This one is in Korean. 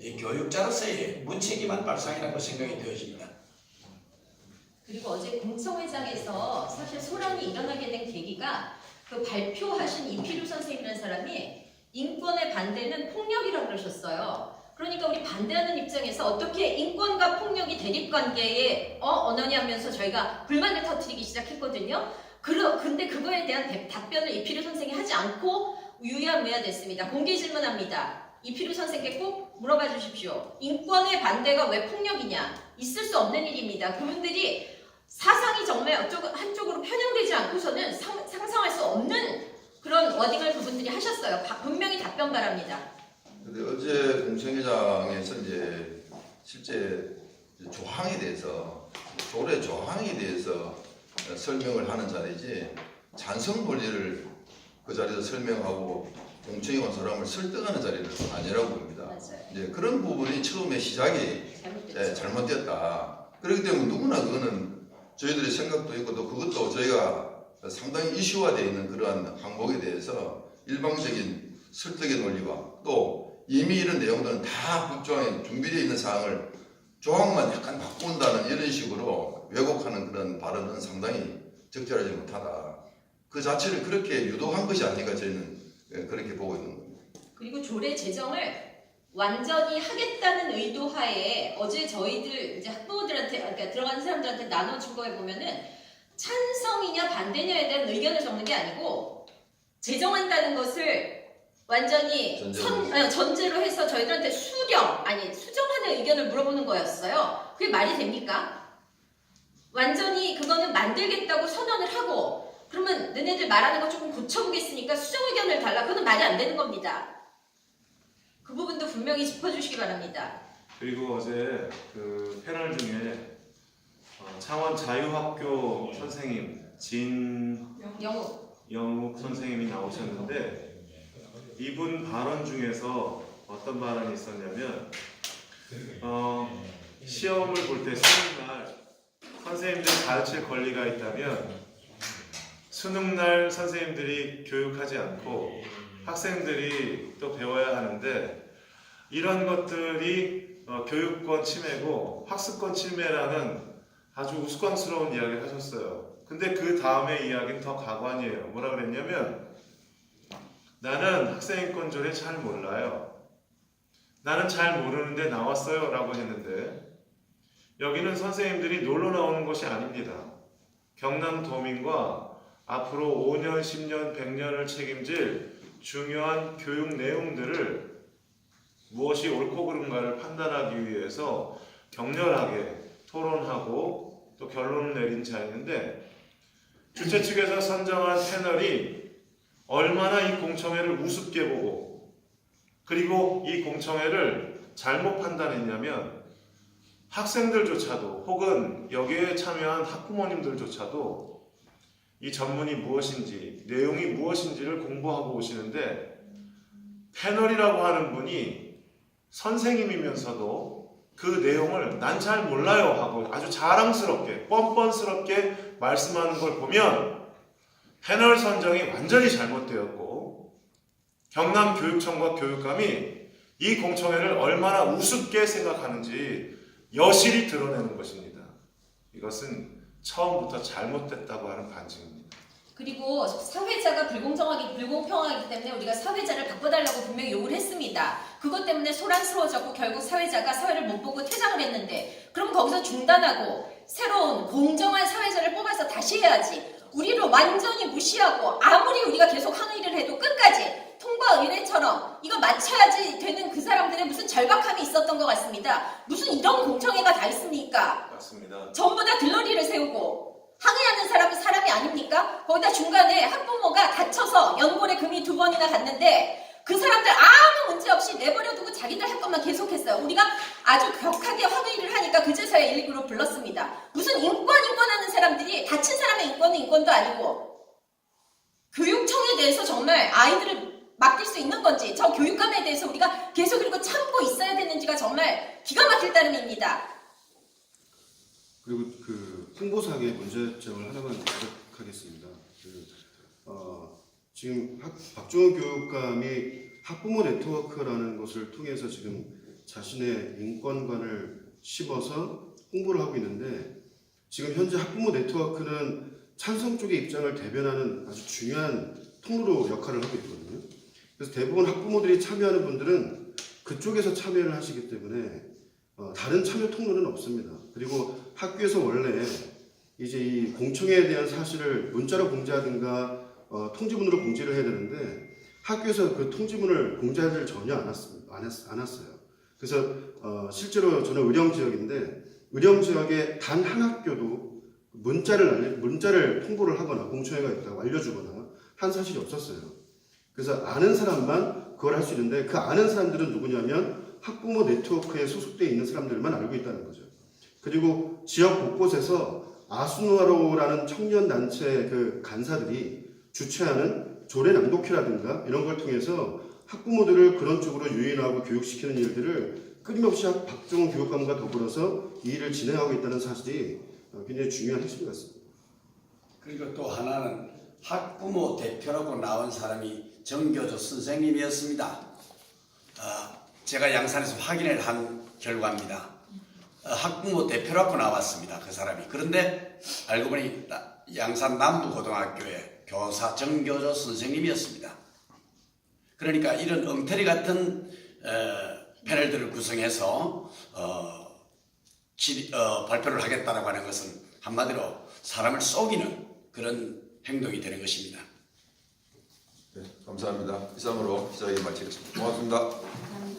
이 교육자로서의 무책임한 발상이라고 생각이 되어집니다. 그리고 어제 공청회장에서 사실 소란이 일어나게 된 계기가 그 발표하신 이필우 선생님이라는 사람이 인권의 반대는 폭력이라고 그러셨어요. 그러니까 우리 반대하는 입장에서 어떻게 인권과 폭력이 대립관계에 언어냐면서 저희가 불만을 터뜨리기 시작했거든요. 근데 그거에 대한 답변을 이필우 선생이 하지 않고 유야무야 됐습니다. 공개 질문합니다. 이필우 선생께 꼭 물어봐 주십시오. 인권의 반대가 왜 폭력이냐? 있을 수 없는 일입니다. 그분들이 사상이 정말 한쪽으로 편향되지 않고서는 상상할 수 없는 그런 워딩을 그분들이 하셨어요. 분명히 답변 바랍니다. 근데 어제 공청회장에서 이제 실제 조항에 대해서 조례 조항에 대해서 설명을 하는 자리지 찬성 논리를 그 자리에서 설명하고 공청회 온 사람을 설득하는 자리는 아니라고 봅니다. 맞아요. 이제 그런 부분이 처음에 시작이 잘못됐다. 그렇기 때문에 누구나 그거는 저희들의 생각도 있고 또 그것도 저희가 상당히 이슈화되어 있는 그러한 항목에 대해서 일방적인 설득의 논리와 또 이미 이런 내용들은 다 법조항에 준비되어 있는 사항을 조항만 약간 바꾼다는 이런 식으로 왜곡하는 그런 발언은 상당히 적절하지 못하다. 그 자체를 그렇게 유도한 것이 아닌가 저희는 그렇게 보고 있는 겁니다. 그리고 조례 제정을 완전히 하겠다는 의도하에 어제 저희들 이제 학부모들한테 그러니까 들어가는 사람들한테 나눠준 거에 보면은 찬성이냐 반대냐에 대한 의견을 적는 게 아니고 제정한다는 것을 완전히 전제로 해서 저희들한테 수정하는 의견을 물어보는 거였어요. 그게 말이 됩니까? 완전히 그거는 만들겠다고 선언을 하고 그러면 너네들 말하는 거 조금 고쳐보겠으니까 수정 의견을 달라. 그거는 말이 안 되는 겁니다. 그 부분도 분명히 짚어주시기 바랍니다. 그리고 어제 그 패널 중에 창원 자유학교 선생님 진영욱 선생님이 나오셨는데 이분 발언 중에서 어떤 발언이 있었냐면 시험을 볼 때 수능날 선생님들이 가르칠 권리가 있다면 수능날 선생님들이 교육하지 않고 학생들이 또 배워야 하는데 이런 것들이 교육권 침해고 학습권 침해라는 아주 우스꽝스러운 이야기를 하셨어요. 근데 그 다음에 이야기는 더 가관이에요. 뭐라 그랬냐면 나는 학생인권조례 잘 몰라요. 나는 잘 모르는데 나왔어요 라고 했는데 여기는 선생님들이 놀러 나오는 것이 아닙니다. 경남도민과 앞으로 5년, 10년, 100년을 책임질 중요한 교육 내용들을 무엇이 옳고 그른가를 판단하기 위해서 격렬하게 토론하고 또 결론을 내린 자였는데 주최 측에서 선정한 패널이 얼마나 이 공청회를 우습게 보고 그리고 이 공청회를 잘못 판단했냐면 학생들조차도 혹은 여기에 참여한 학부모님들조차도 이 전문이 무엇인지 내용이 무엇인지를 공부하고 오시는데 패널이라고 하는 분이 선생님이면서도 그 내용을 난 잘 몰라요 하고 아주 자랑스럽게 뻔뻔스럽게 말씀하는 걸 보면 패널 선정이 완전히 잘못되었고 경남교육청과 교육감이 이 공청회를 얼마나 우습게 생각하는지 여실히 드러내는 것입니다. 이것은 처음부터 잘못됐다고 하는 반증입니다. 그리고 사회자가 불공평하기 때문에 우리가 사회자를 바꿔달라고 분명히 요구를 했습니다. 그것 때문에 소란스러워졌고 결국 사회자가 사회를 못 보고 퇴장을 했는데 그럼 거기서 중단하고 새로운 공정한 사회자를 뽑아서 다시 해야지. 우리를 완전히 무시하고 아무리 우리가 계속 항의를 해도 끝까지 통과 의례처럼 이거 맞춰야지 되는 그 사람들의 무슨 절박함이 있었던 것 같습니다. 무슨 이런 공청회가 다 있습니까? 맞습니다. 전부 다 들러리를 세우고 항의하는 사람은 사람이 아닙니까? 거기다 중간에 학부모가 다쳐서 연골에 금이 2번이나 갔는데 그 사람들 아무 문제 없이 내버려두고 자기들 할 것만 계속했어요. 우리가 아주 격하게 항의를 하니까 그제서야 119로 불렀습니다. 무슨 인권하는 사람들이 다친 사람의 인권은 인권도 아니고 교육청에 대해서 정말 아이들을 맡길 수 있는 건지 저 교육감에 대해서 우리가 계속 이러고 참고 있어야 되는지가 정말 기가 막힐 따름입니다. 그리고 그 홍보상의 문제점을 하나만 지적하겠습니다. 지금 박종훈 교육감이 학부모 네트워크라는 것을 통해서 지금 자신의 인권관을 씹어서 홍보를 하고 있는데 지금 현재 학부모 네트워크는 찬성 쪽의 입장을 대변하는 아주 중요한 통로로 역할을 하고 있거든요. 그래서 대부분 학부모들이 참여하는 분들은 그쪽에서 참여를 하시기 때문에 다른 참여 통로는 없습니다. 그리고 학교에서 원래 이제 이 공청회에 대한 사실을 문자로 공지하든가 통지문으로 공지를 해야 되는데 학교에서 그 통지문을 공지하지를 전혀 안 했어요. 그래서 실제로 저는 의령 지역인데 의령 지역의 단 한 학교도 문자를 통보를 하거나 공청회가 있다고 알려주거나 한 사실이 없었어요. 그래서 아는 사람만 그걸 할 수 있는데 그 아는 사람들은 누구냐면 학부모 네트워크에 소속되어 있는 사람들만 알고 있다는 거죠. 그리고 지역 곳곳에서 아수노라는 청년 단체 그 간사들이 주최하는 조례 낭독회라든가 이런 걸 통해서 학부모들을 그런 쪽으로 유인하고 교육시키는 일들을 끊임없이 박종훈 교육감과 더불어서 이 일을 진행하고 있다는 사실이 굉장히 중요한 핵심 같습니다. 그리고 또 하나는 학부모 대표라고 나온 사람이 정교조 선생님이었습니다. 제가 양산에서 확인을 한 결과입니다. 학부모 대표라고 나왔습니다. 그 사람이. 그런데 알고 보니 양산 남부고등학교의 교사 정교조 선생님이었습니다. 그러니까 이런 엉터리 같은 패널들을 구성해서 발표를 하겠다라고 하는 것은 한마디로 사람을 속이는 그런 행동이 되는 것입니다. 네, 감사합니다. 이상으로 기자회견 마치겠습니다. 고맙습니다. 감사합니다.